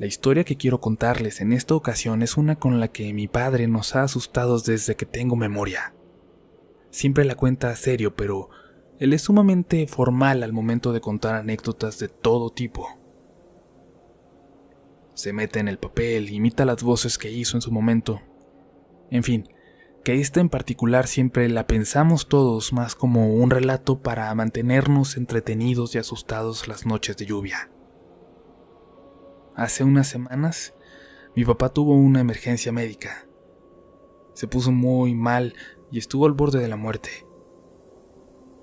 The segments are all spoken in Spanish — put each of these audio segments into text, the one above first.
La historia que quiero contarles en esta ocasión es una con la que mi padre nos ha asustado desde que tengo memoria. Siempre la cuenta serio, pero él es sumamente formal al momento de contar anécdotas de todo tipo. Se mete en el papel, imita las voces que hizo en su momento. En fin, que esta en particular siempre la pensamos todos más como un relato para mantenernos entretenidos y asustados las noches de lluvia. Hace unas semanas, mi papá tuvo una emergencia médica. Se puso muy mal y estuvo al borde de la muerte.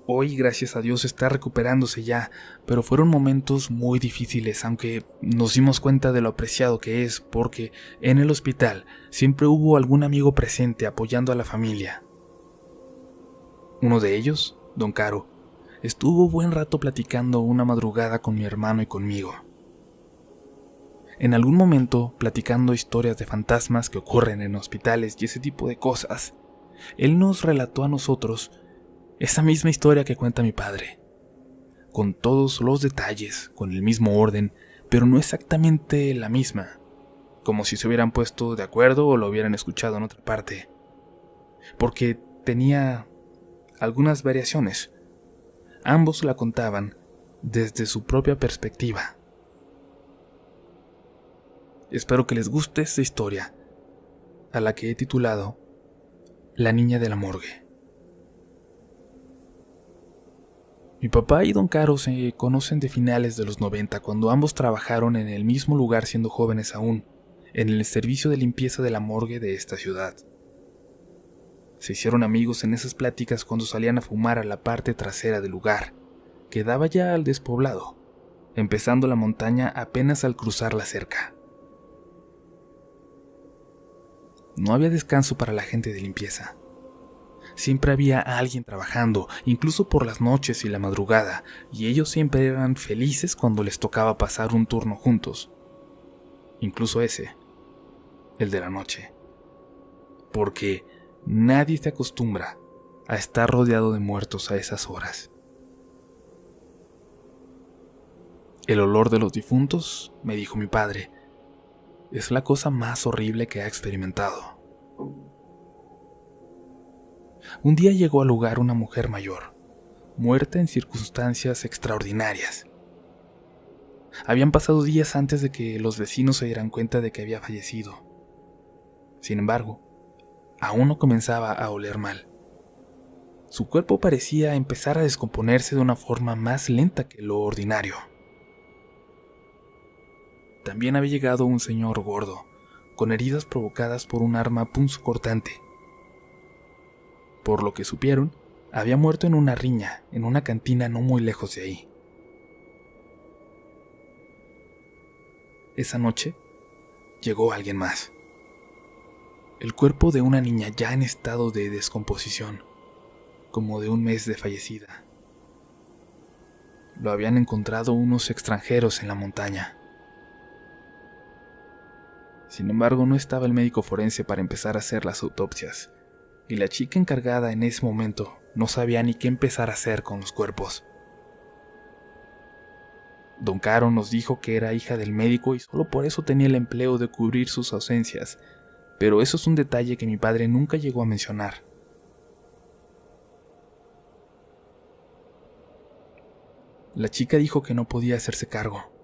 Hoy, gracias a Dios, está recuperándose ya, pero fueron momentos muy difíciles, aunque nos dimos cuenta de lo apreciado que es, porque en el hospital siempre hubo algún amigo presente apoyando a la familia. Uno de ellos, don Caro, estuvo buen rato platicando una madrugada con mi hermano y conmigo. En algún momento, platicando historias de fantasmas que ocurren en hospitales y ese tipo de cosas, él nos relató a nosotros esa misma historia que cuenta mi padre, con todos los detalles, con el mismo orden, pero no exactamente la misma, como si se hubieran puesto de acuerdo o lo hubieran escuchado en otra parte, porque tenía algunas variaciones. Ambos la contaban desde su propia perspectiva. Espero que les guste esta historia, a la que he titulado La niña de la morgue. Mi papá y don Caro se conocen de finales de los 90, cuando ambos trabajaron en el mismo lugar siendo jóvenes aún, en el servicio de limpieza de la morgue de esta ciudad. Se hicieron amigos en esas pláticas cuando salían a fumar a la parte trasera del lugar, que daba ya al despoblado, empezando la montaña apenas al cruzar la cerca. No había descanso para la gente de limpieza. Siempre había alguien trabajando, incluso por las noches y la madrugada, y ellos siempre eran felices cuando les tocaba pasar un turno juntos. Incluso ese, el de la noche. Porque nadie se acostumbra a estar rodeado de muertos a esas horas. El olor de los difuntos, me dijo mi padre, es la cosa más horrible que ha experimentado. Un día llegó al lugar una mujer mayor, muerta en circunstancias extraordinarias. Habían pasado días antes de que los vecinos se dieran cuenta de que había fallecido. Sin embargo, aún no comenzaba a oler mal. Su cuerpo parecía empezar a descomponerse de una forma más lenta que lo ordinario. También había llegado un señor gordo, con heridas provocadas por un arma punzocortante. Por lo que supieron, había muerto en una riña, en una cantina no muy lejos de ahí. Esa noche, llegó alguien más. El cuerpo de una niña ya en estado de descomposición, como de un mes de fallecida. Lo habían encontrado unos extranjeros en la montaña. Sin embargo, no estaba el médico forense para empezar a hacer las autopsias, y la chica encargada en ese momento no sabía ni qué empezar a hacer con los cuerpos. Don Caro nos dijo que era hija del médico y solo por eso tenía el empleo de cubrir sus ausencias, pero eso es un detalle que mi padre nunca llegó a mencionar. La chica dijo que no podía hacerse cargo.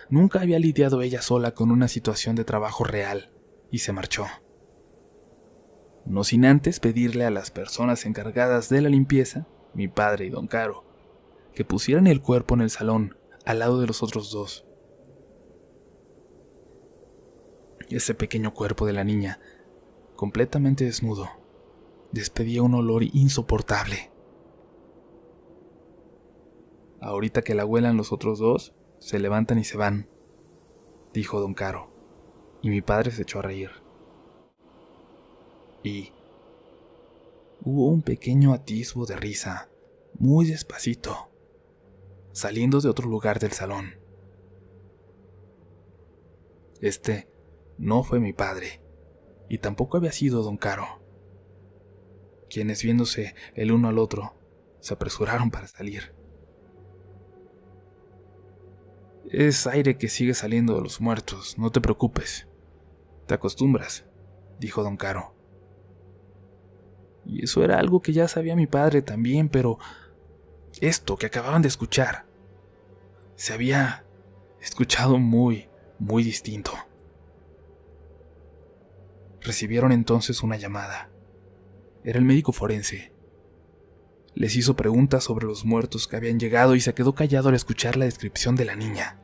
Nunca había lidiado ella sola con una situación de trabajo real, y se marchó. No sin antes pedirle a las personas encargadas de la limpieza, mi padre y don Caro, que pusieran el cuerpo en el salón, al lado de los otros dos. Ese pequeño cuerpo de la niña, completamente desnudo, despedía un olor insoportable. Ahorita que la huelan los otros dos, se levantan y se van, dijo don Caro, y mi padre se echó a reír. Y hubo un pequeño atisbo de risa, muy despacito, saliendo de otro lugar del salón. Este no fue mi padre, y tampoco había sido don Caro, quienes viéndose el uno al otro, se apresuraron para salir. Es aire que sigue saliendo de los muertos, no te preocupes. Te acostumbras, dijo don Caro. Y eso era algo que ya sabía mi padre también, pero esto que acababan de escuchar se había escuchado muy, muy distinto. Recibieron entonces una llamada. Era el médico forense. Les hizo preguntas sobre los muertos que habían llegado y se quedó callado al escuchar la descripción de la niña.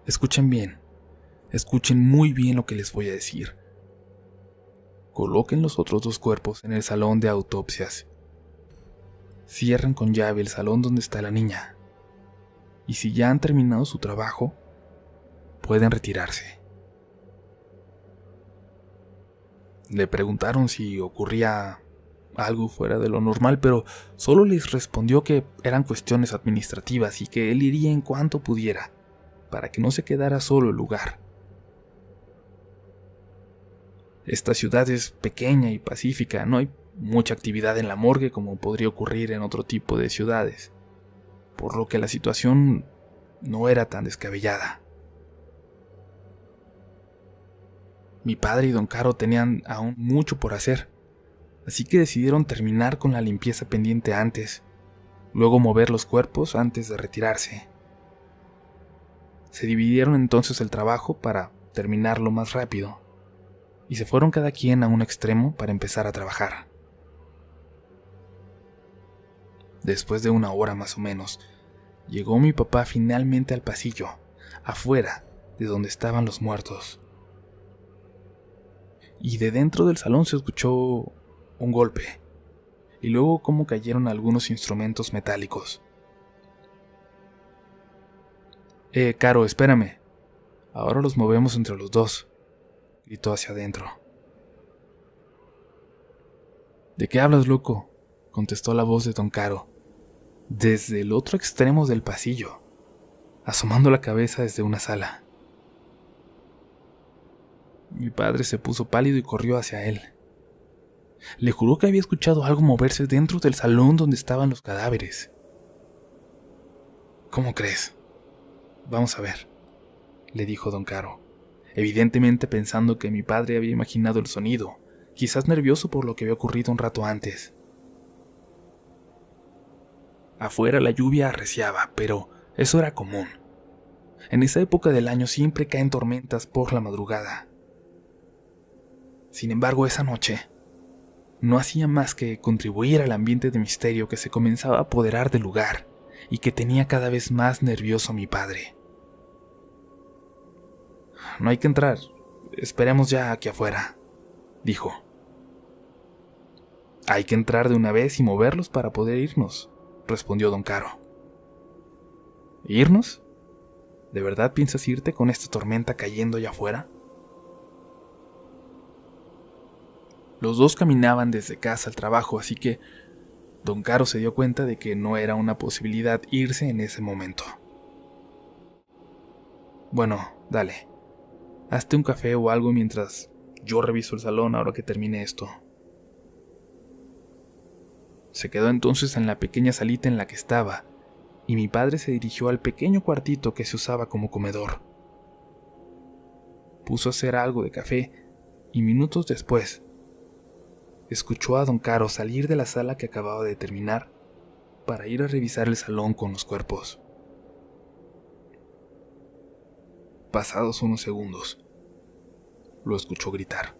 Escuchen bien, escuchen muy bien lo que les voy a decir. Coloquen los otros 2 cuerpos en el salón de autopsias. Cierren con llave el salón donde está la niña. Y si ya han terminado su trabajo, pueden retirarse. Le preguntaron si ocurría algo fuera de lo normal, pero solo les respondió que eran cuestiones administrativas y que él iría en cuanto pudiera, para que no se quedara solo el lugar. Esta ciudad es pequeña y pacífica, no hay mucha actividad en la morgue como podría ocurrir en otro tipo de ciudades, por lo que la situación no era tan descabellada. Mi padre y don Caro tenían aún mucho por hacer, así que decidieron terminar con la limpieza pendiente antes, luego mover los cuerpos antes de retirarse. Se dividieron entonces el trabajo para terminarlo más rápido, y se fueron cada quien a un extremo para empezar a trabajar. Después de 1 hora más o menos, llegó mi papá finalmente al pasillo, afuera de donde estaban los muertos. Y de dentro del salón se escuchó un golpe, y luego cómo cayeron algunos instrumentos metálicos. Caro, espérame. Ahora los movemos entre los 2, gritó hacia adentro. ¿De qué hablas, loco?, contestó la voz de don Caro, desde el otro extremo del pasillo, asomando la cabeza desde una sala. Mi padre se puso pálido y corrió hacia él. Le juró que había escuchado algo moverse dentro del salón donde estaban los cadáveres. ¿Cómo crees? Vamos a ver, le dijo don Caro, evidentemente pensando que mi padre había imaginado el sonido, quizás nervioso por lo que había ocurrido un rato antes. Afuera la lluvia arreciaba, pero eso era común. En esa época del año siempre caen tormentas por la madrugada. Sin embargo, esa noche no hacía más que contribuir al ambiente de misterio que se comenzaba a apoderar del lugar y que tenía cada vez más nervioso a mi padre. No hay que entrar, esperemos ya aquí afuera, dijo. Hay que entrar de una vez y moverlos para poder irnos, respondió don Caro. ¿Irnos? ¿De verdad piensas irte con esta tormenta cayendo allá afuera? Los 2 caminaban desde casa al trabajo, así que don Caro se dio cuenta de que no era una posibilidad irse en ese momento. Bueno, dale. Hazte un café o algo mientras yo reviso el salón ahora que termine esto. Se quedó entonces en la pequeña salita en la que estaba, y mi padre se dirigió al pequeño cuartito que se usaba como comedor. Puso a hacer algo de café, y minutos después, escuchó a don Caro salir de la sala que acababa de terminar para ir a revisar el salón con los cuerpos. Pasados unos segundos, lo escuchó gritar.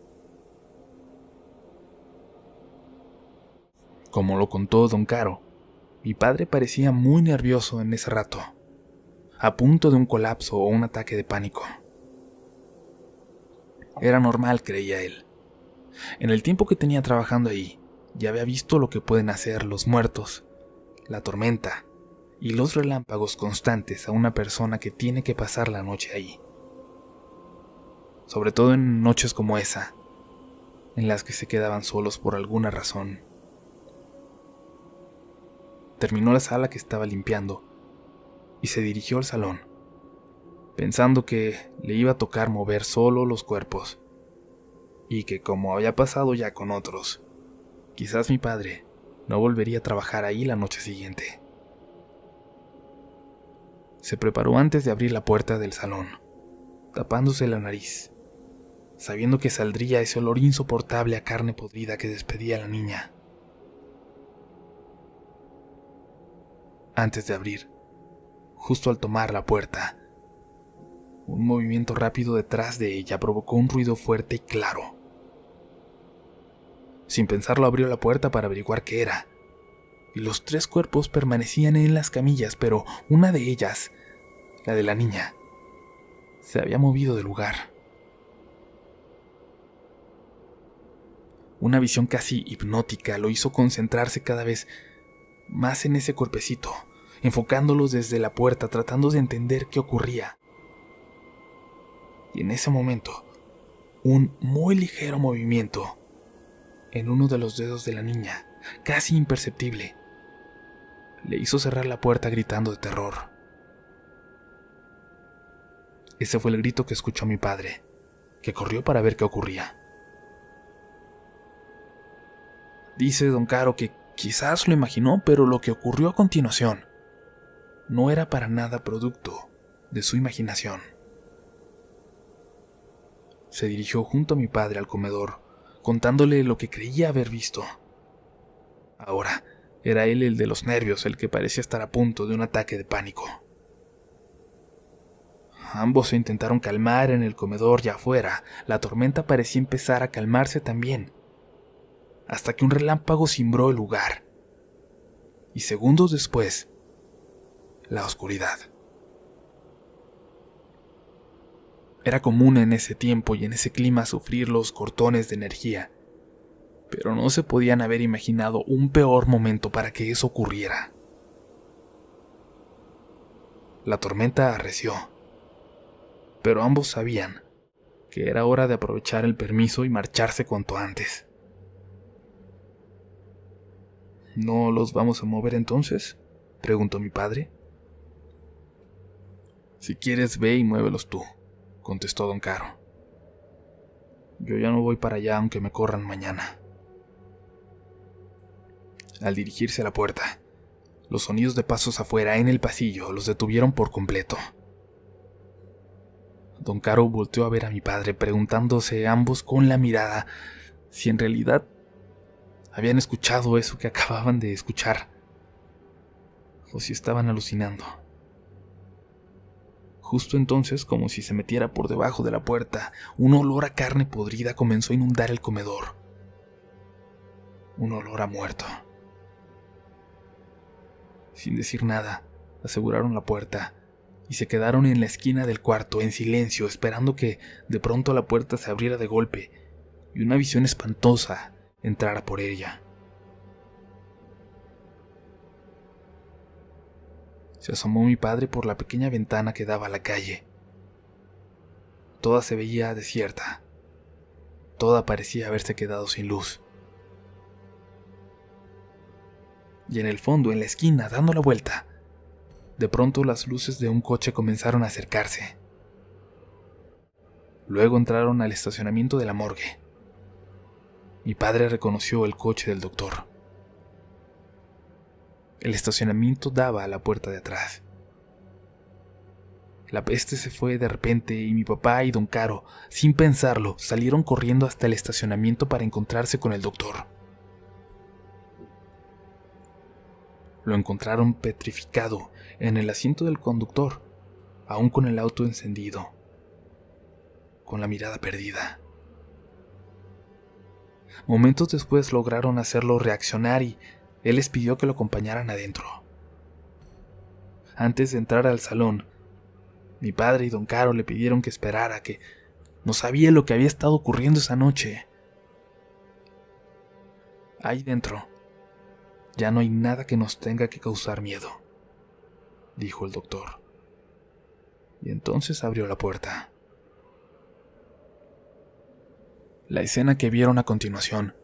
Como lo contó don Caro, mi padre parecía muy nervioso en ese rato, a punto de un colapso o un ataque de pánico. Era normal, creía él. En el tiempo que tenía trabajando ahí, ya había visto lo que pueden hacer los muertos, la tormenta y los relámpagos constantes a una persona que tiene que pasar la noche ahí. Sobre todo en noches como esa, en las que se quedaban solos por alguna razón. Terminó la sala que estaba limpiando y se dirigió al salón, pensando que le iba a tocar mover solo los cuerpos, y que como había pasado ya con otros, quizás mi padre no volvería a trabajar ahí la noche siguiente. Se preparó antes de abrir la puerta del salón, tapándose la nariz, sabiendo que saldría ese olor insoportable a carne podrida que despedía la niña. Antes de abrir, justo al tomar la puerta, un movimiento rápido detrás de ella provocó un ruido fuerte y claro. Sin pensarlo, abrió la puerta para averiguar qué era, y los 3 cuerpos permanecían en las camillas, pero una de ellas, la de la niña, se había movido del lugar. Una visión casi hipnótica lo hizo concentrarse cada vez más en ese cuerpecito, enfocándolos desde la puerta, tratando de entender qué ocurría. Y en ese momento, un muy ligero movimiento en uno de los dedos de la niña, casi imperceptible, le hizo cerrar la puerta gritando de terror. Ese fue el grito que escuchó mi padre, que corrió para ver qué ocurría. Dice don Caro que quizás lo imaginó, pero lo que ocurrió a continuación no era para nada producto de su imaginación. Se dirigió junto a mi padre al comedor, contándole lo que creía haber visto. Ahora, era él el de los nervios, el que parecía estar a punto de un ataque de pánico. Ambos se intentaron calmar en el comedor y afuera. La tormenta parecía empezar a calmarse también, hasta que un relámpago cimbró el lugar. Y segundos después, la oscuridad. Era común en ese tiempo y en ese clima sufrir los cortones de energía, pero no se podían haber imaginado un peor momento para que eso ocurriera. La tormenta arreció, pero ambos sabían que era hora de aprovechar el permiso y marcharse cuanto antes. ¿No los vamos a mover entonces?, preguntó mi padre. Si quieres, ve y muévelos tú, contestó don Caro. Yo ya no voy para allá aunque me corran mañana. Al dirigirse a la puerta, los sonidos de pasos afuera en el pasillo los detuvieron por completo. Don Caro volteó a ver a mi padre, preguntándose ambos con la mirada si en realidad habían escuchado eso que acababan de escuchar, o si estaban alucinando. Justo entonces, como si se metiera por debajo de la puerta, un olor a carne podrida comenzó a inundar el comedor. Un olor a muerto. Sin decir nada, aseguraron la puerta y se quedaron en la esquina del cuarto en silencio, esperando que de pronto la puerta se abriera de golpe y una visión espantosa entrara por ella. Se asomó mi padre por la pequeña ventana que daba a la calle. Toda se veía desierta. Toda parecía haberse quedado sin luz. Y en el fondo, en la esquina, dando la vuelta, de pronto las luces de un coche comenzaron a acercarse. Luego entraron al estacionamiento de la morgue. Mi padre reconoció el coche del doctor. El estacionamiento daba a la puerta de atrás. La peste se fue de repente y mi papá y don Caro, sin pensarlo, salieron corriendo hasta el estacionamiento para encontrarse con el doctor. Lo encontraron petrificado en el asiento del conductor, aún con el auto encendido, con la mirada perdida. Momentos después lograron hacerlo reaccionar y él les pidió que lo acompañaran adentro. Antes de entrar al salón, mi padre y don Caro le pidieron que esperara, que no sabía lo que había estado ocurriendo esa noche. Ahí dentro, ya no hay nada que nos tenga que causar miedo, dijo el doctor. Y entonces abrió la puerta. La escena que vieron a continuación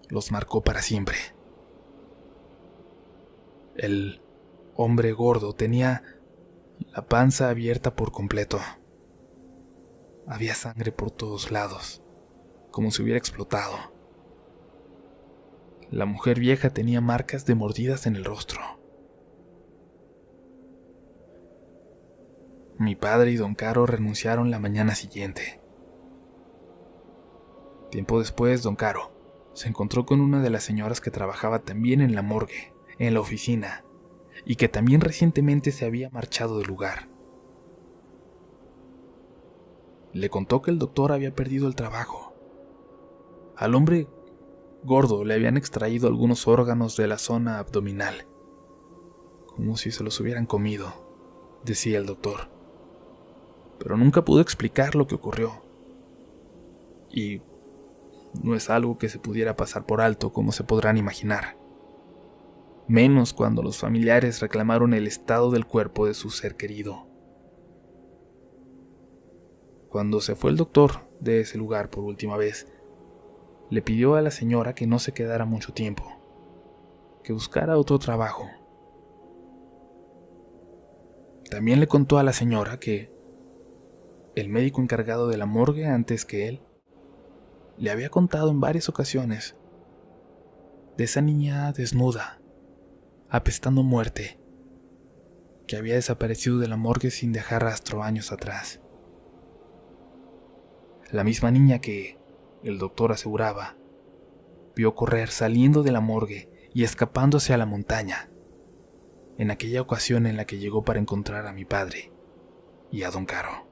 los marcó para siempre. El hombre gordo tenía la panza abierta por completo. Había sangre por todos lados, como si hubiera explotado. La mujer vieja tenía marcas de mordidas en el rostro. Mi padre y don Caro renunciaron la mañana siguiente. Tiempo después, don Caro se encontró con una de las señoras que trabajaba también en la morgue, en la oficina, y que también recientemente se había marchado del lugar. Le contó que el doctor había perdido el trabajo. Al hombre gordo le habían extraído algunos órganos de la zona abdominal, como si se los hubieran comido, decía el doctor. Pero nunca pudo explicar lo que ocurrió. Y no es algo que se pudiera pasar por alto, como se podrán imaginar. Menos cuando los familiares reclamaron el estado del cuerpo de su ser querido. Cuando se fue el doctor de ese lugar por última vez, le pidió a la señora que no se quedara mucho tiempo, que buscara otro trabajo. También le contó a la señora que el médico encargado de la morgue antes que él le había contado en varias ocasiones de esa niña desnuda, apestando muerte, que había desaparecido de la morgue sin dejar rastro años atrás. La misma niña que, el doctor aseguraba, vio correr saliendo de la morgue y escapándose a la montaña, en aquella ocasión en la que llegó para encontrar a mi padre y a don Caro.